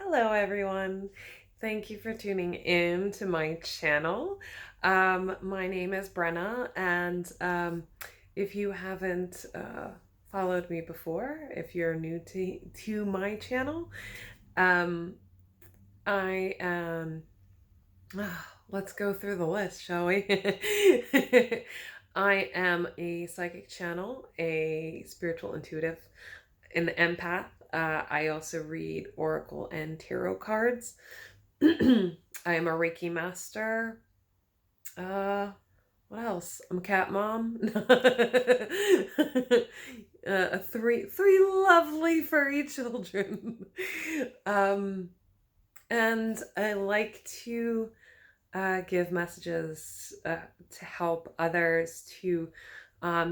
Hello, everyone. Thank you for tuning in to my channel. My name is Brenna, and if you haven't followed me before, if you're new to my channel, um, I am. Let's go through the list, shall we? I am a psychic channel, a spiritual intuitive, an empath. I also read oracle and tarot cards. I am a Reiki master. Uh, what else? I'm a cat mom. Three lovely furry children. Um, and I like to give messages to help others, to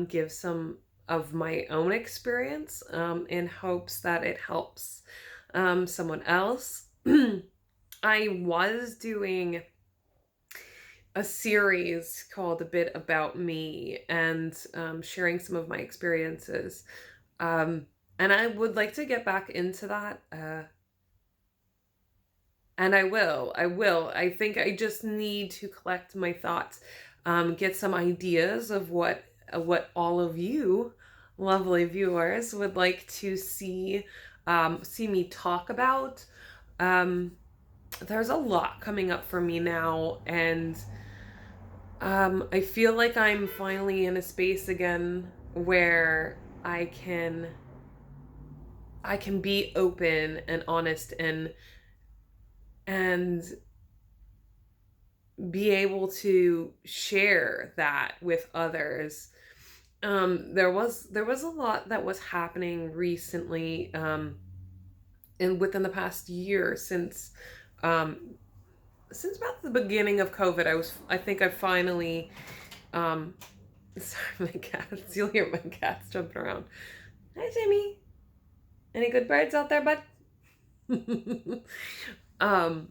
give some of my own experience in hopes that it helps someone else. I was doing a series called A Bit About Me and sharing some of my experiences. Um, and I would like to get back into that. And I will. I will. I think I just need to collect my thoughts, get some ideas of what all of you lovely viewers would like to see me talk about. Um, there's a lot coming up for me now, and I feel like I'm finally in a space again where I can be open and honest and be able to share that with others. There was a lot that was happening recently, and within the past year um, since about the beginning of COVID. I think I finally, um, sorry, my cats. You'll hear my cats jumping around. Hi, Jimmy. Any good birds out there, bud? um,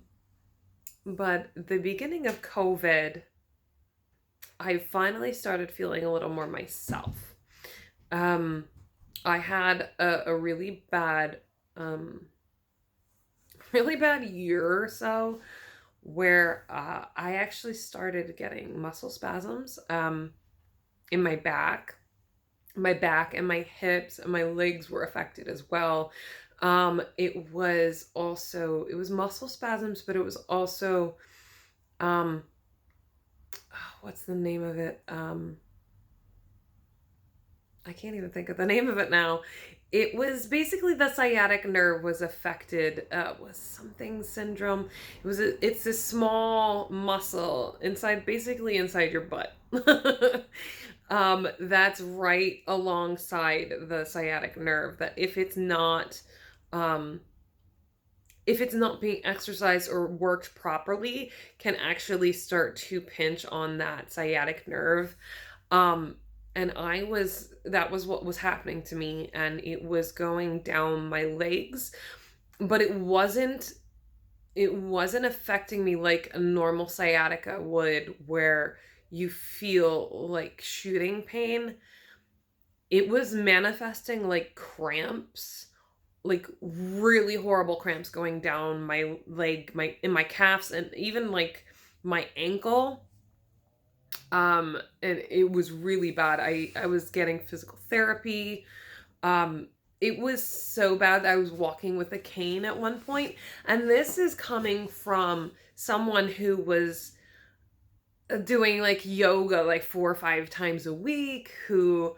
but the beginning of COVID, I finally started feeling a little more myself. Um, I had a um, really bad year or so where I actually started getting muscle spasms in my back. My back and my hips and my legs were affected as well. It was muscle spasms, but it was also um, what's the name of it? I can't even think of the name of it now. It was basically the sciatic nerve was affected. Was something syndrome. It's a small muscle basically inside your butt. That's right alongside the sciatic nerve. That um, if it's not being exercised or worked properly, can actually start to pinch on that sciatic nerve. Um, and that was what was happening to me, and it was going down my legs, but it wasn't affecting me like a normal sciatica would, where you feel like shooting pain. It was manifesting like cramps, like really horrible cramps going down my leg, in my calves, and even like my ankle. And it was really bad. I was getting physical therapy. Um, it was so bad that I was walking with a cane at one point. And this is coming from someone who was doing like yoga like 4 or 5 times a week, who,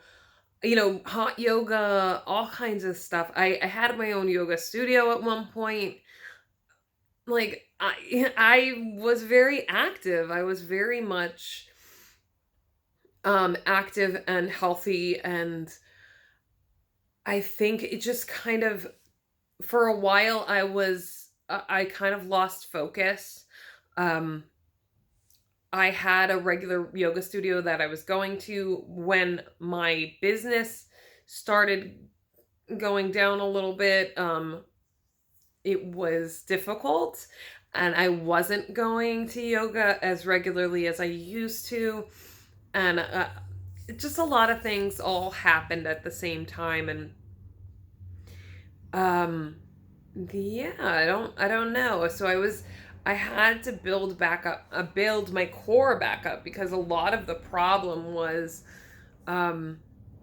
hot yoga, all kinds of stuff. I had my own yoga studio at one point. Like I was very active. I was very much active and healthy, and I think it just kind of, for a while, I kind of lost focus. Um, I had a regular yoga studio that I was going to. When my business started going down a little bit, it was difficult, and I wasn't going to yoga as regularly as I used to. And just a lot of things all happened at the same time. And um Yeah, I don't know. So I had to build back up, build my core back up, because a lot of the problem um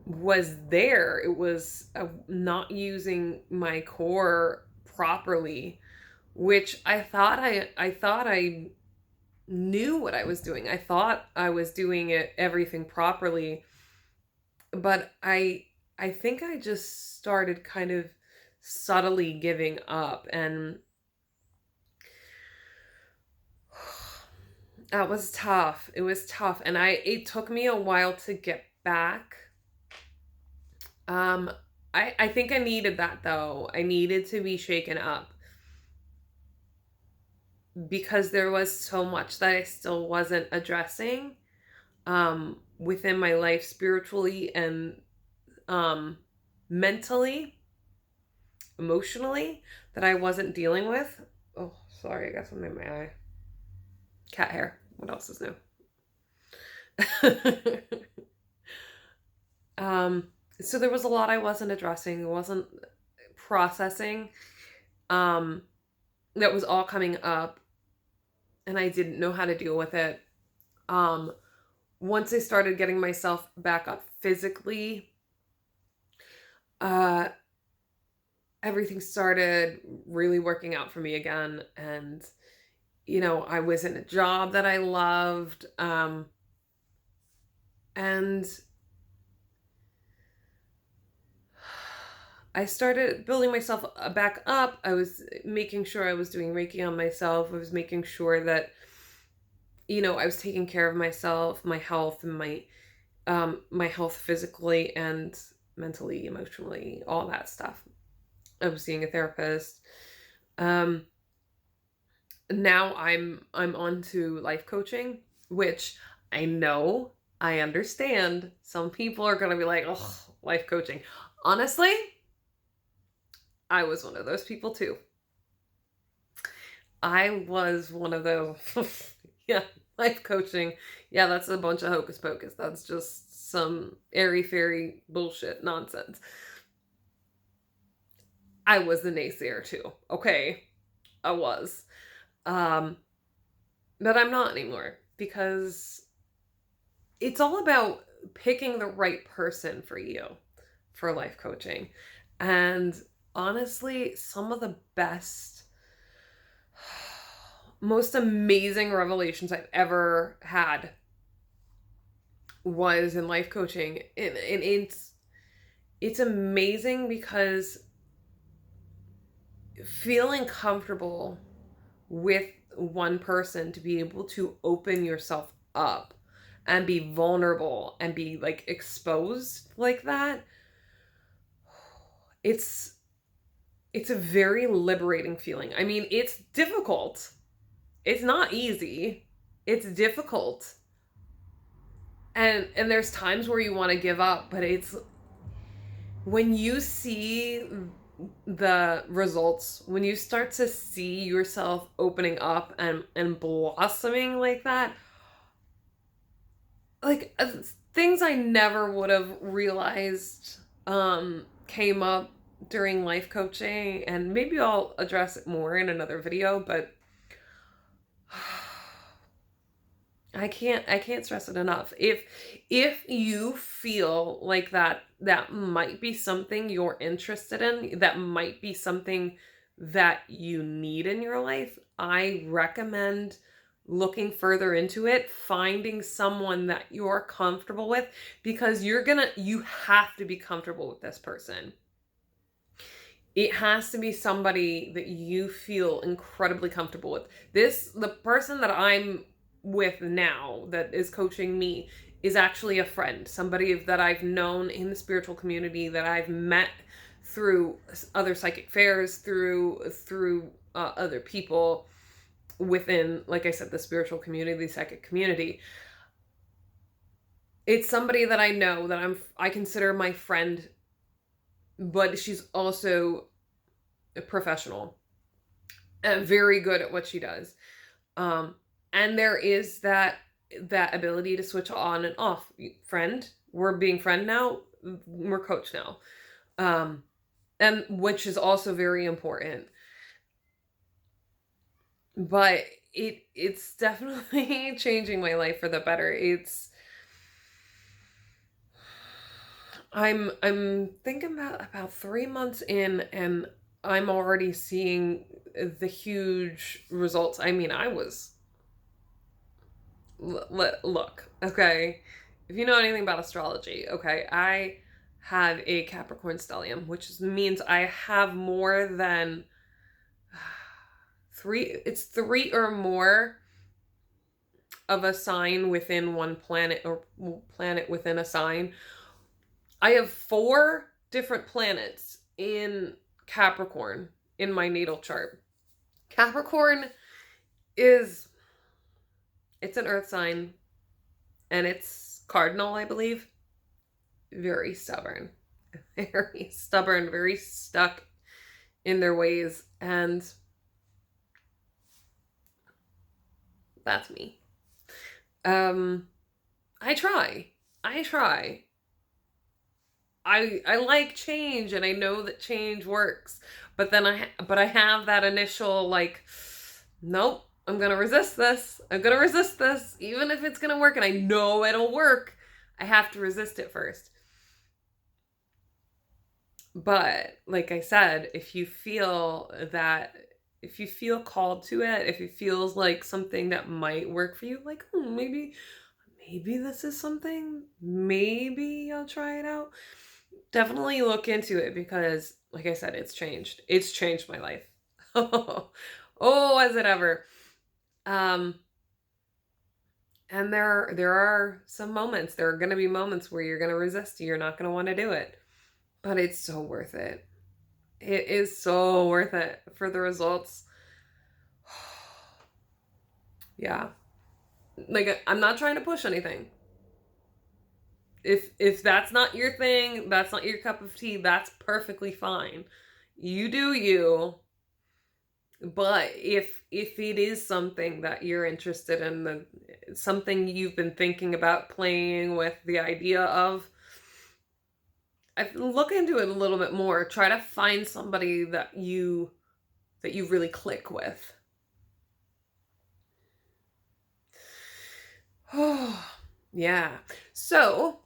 was there. It was not using my core properly, which I thought I knew what I was doing. I thought I was doing everything properly, but I think I just started kind of subtly giving up, and that was tough. It was tough, and it took me a while to get back. Um I think I needed that, though. I needed to be shaken up, because there was so much that I still wasn't addressing within my life, spiritually and um mentally, emotionally, that I wasn't dealing with. Oh, sorry, I got something in my eye. Cat hair. What else is new? um, so there was a lot I wasn't addressing, wasn't processing. Um, that was all coming up, and I didn't know how to deal with it. Um, Once I started getting myself back up physically, uh, everything started really working out for me again. And, I was in a job that I loved. And I started building myself back up. I was making sure I was doing Reiki on myself. I was making sure that, I was taking care of myself, my health, and my health physically and mentally, emotionally, all that stuff. I was seeing a therapist. Um, Now I'm on to life coaching, which I know, I understand. Some people are gonna be like, oh, life coaching. Honestly, I was one of those people too. I was one of those. Yeah, life coaching. Yeah, that's a bunch of hocus pocus. That's just some airy fairy bullshit nonsense. I was the naysayer too. Okay, I was. Um, but I'm not anymore, because it's all about picking the right person for you for life coaching. And honestly, some of the best, most amazing revelations I've ever had was in life coaching. And it's amazing, because feeling comfortable with one person to be able to open yourself up and be vulnerable and be like exposed like that, it's it's a very liberating feeling. I mean, it's difficult. It's not easy. It's difficult. And there's times where you want to give up, but it's when you see the results, when you start to see yourself opening up and blossoming like that, like things I never would have realized came up during life coaching, and maybe I'll address it more in another video, but I can't stress it enough. If you feel like that might be something you're interested in, that might be something that you need in your life, I recommend looking further into it, finding someone that you're comfortable with, because you have to be comfortable with this person. It has to be somebody that you feel incredibly comfortable with. The person that I'm with now, that is coaching me, is actually a friend, somebody that I've known in the spiritual community, that I've met through other psychic fairs, through other people within, like I said, the spiritual community, the psychic community. It's somebody that I know, that I consider my friend, but she's also a professional and very good at what she does. Um, and there is that ability to switch on and off. Friend, we're being friend now, we're coach now. And which is also very important. but it's definitely changing my life for the better. I'm thinking about 3 months in, and I'm already seeing the huge results. I mean, I was look, okay. If you know anything about astrology, okay, I have a Capricorn stellium, which means I have more than three. It's three or more of a sign within one planet, or planet within a sign. I have 4 different planets in Capricorn in my natal chart. Capricorn is, it's an earth sign, and it's cardinal, I believe. Very stubborn. Very stubborn, very stuck in their ways, and that's me. I try. I try. I like change, and I know that change works. But then I have that initial like, nope, I'm going to resist this. I'm going to resist this even if it's going to work, and I know it'll work. I have to resist it first. But like I said, if you feel called to it, if it feels like something that might work for you, like, maybe this is something, maybe I'll try it out. Definitely look into it, because like I said, it's changed my life. Oh, has it ever. And there are going to be moments where you're going to resist, you're not going to want to do it, but it's so worth it. It is so worth it for the results. Yeah. Like, I'm not trying to push anything. If that's not your thing, that's not your cup of tea, that's perfectly fine. You do you. But if it is something that you're interested in, something you've been thinking about playing with the idea of, look into it a little bit more. Try to find somebody that you really click with. Oh, yeah. So,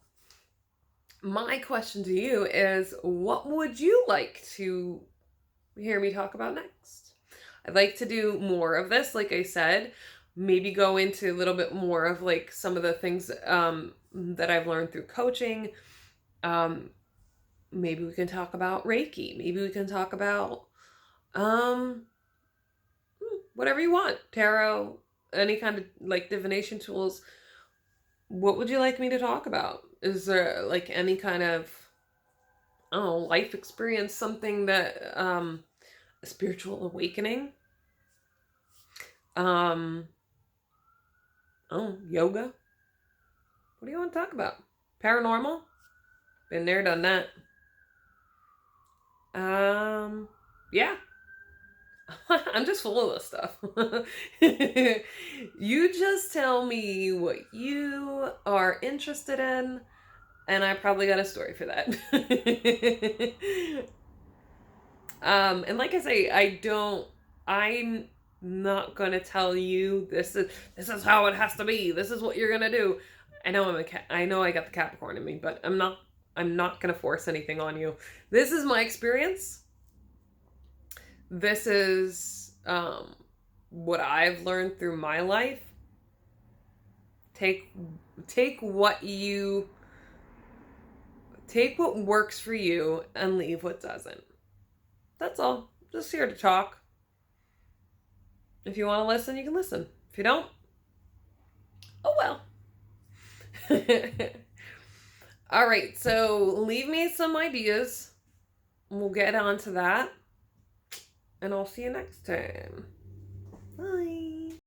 my question to you is, what would you like to hear me talk about next? I'd like to do more of this, like I said, maybe go into a little bit more of like some of the things that I've learned through coaching. Maybe we can talk about Reiki. Maybe we can talk about whatever you want. Tarot, any kind of like divination tools. What would you like me to talk about? Is there like any kind of, I don't know, life experience, something that a spiritual awakening? Yoga? What do you want to talk about? Paranormal? Been there, done that. Yeah. I'm just full of this stuff. You just tell me what you are interested in, and I probably got a story for that. And like I say, I'm not gonna tell you this is how it has to be. This is what you're gonna do. I know I know I got the Capricorn in me, but I'm not gonna force anything on you. This is my experience. This is what I've learned through my life. Take what works for you and leave what doesn't. That's all. Just here to talk. If you want to listen, you can listen. If you don't, oh well. All right, so leave me some ideas. We'll get on to that. And I'll see you next time. Bye.